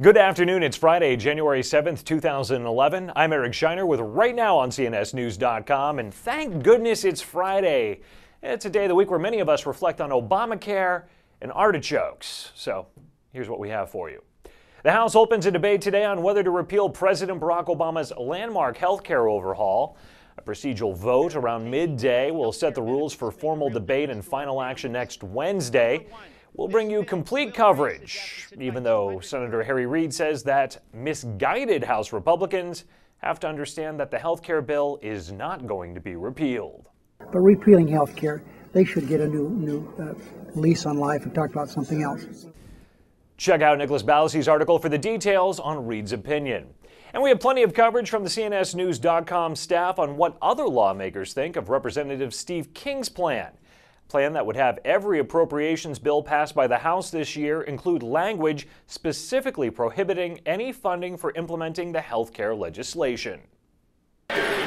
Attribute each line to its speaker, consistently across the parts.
Speaker 1: Good afternoon. It's Friday, January 7th, 2011. I'm Eric Shiner with Right Now on CNSnews.com, and thank goodness it's Friday. It's a day of the week where many of us reflect on Obamacare and artichokes. So here's what we have for you. The House opens a debate today on whether to repeal President Barack Obama's landmark health care overhaul. A procedural vote around midday will set the rules for formal debate and final action next Wednesday. We'll bring you complete coverage, even though Senator Harry Reid says that misguided House Republicans have to understand that the health care bill is not going to be repealed.
Speaker 2: But repealing health care, they should get a new lease on life and talk about something else.
Speaker 1: Check out Nicholas Ballasie's article for the details on Reid's opinion. And we have plenty of coverage from the CNSnews.com staff on what other lawmakers think of Representative Steve King's plan that would have every appropriations bill passed by the House this year include language specifically prohibiting any funding for implementing the health care legislation.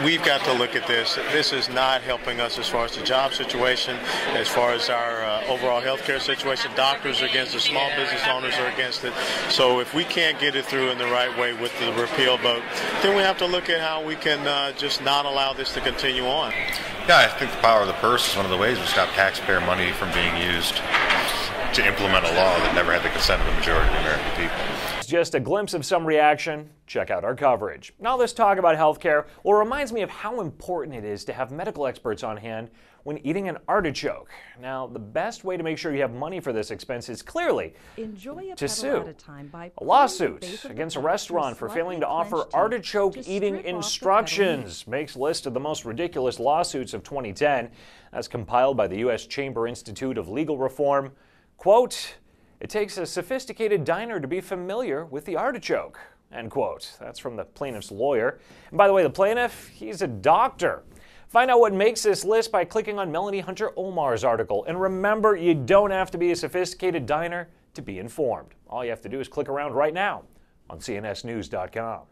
Speaker 3: We've got to look at this. This is not helping us as far as the job situation, as far as our overall health care situation. Doctors are against it, small business owners are against it. So if we can't get it through in the right way with the repeal vote, then we have to look at how we can just not allow this to continue on.
Speaker 4: Yeah, I think the power of the purse is one of the ways we stop taxpayer money from being used to implement a law that never had the consent of the majority of the American people.
Speaker 1: Just a glimpse of some reaction. Check out our coverage. Now let's talk about healthcare. Well, it reminds me of how important it is to have medical experts on hand when eating an artichoke. Now, the best way to make sure you have money for this expense is clearly to sue. A lawsuit against a restaurant for failing to offer artichoke eating instructions makes a list of the most ridiculous lawsuits of 2010. That's compiled by the U.S. Chamber Institute of Legal Reform. Quote, "It takes a sophisticated diner to be familiar with the artichoke," end quote. That's from the plaintiff's lawyer. And by the way, the plaintiff, he's a doctor. Find out what makes this list by clicking on Melanie Hunter Omar's article. And remember, you don't have to be a sophisticated diner to be informed. All you have to do is click around right now on CNSnews.com.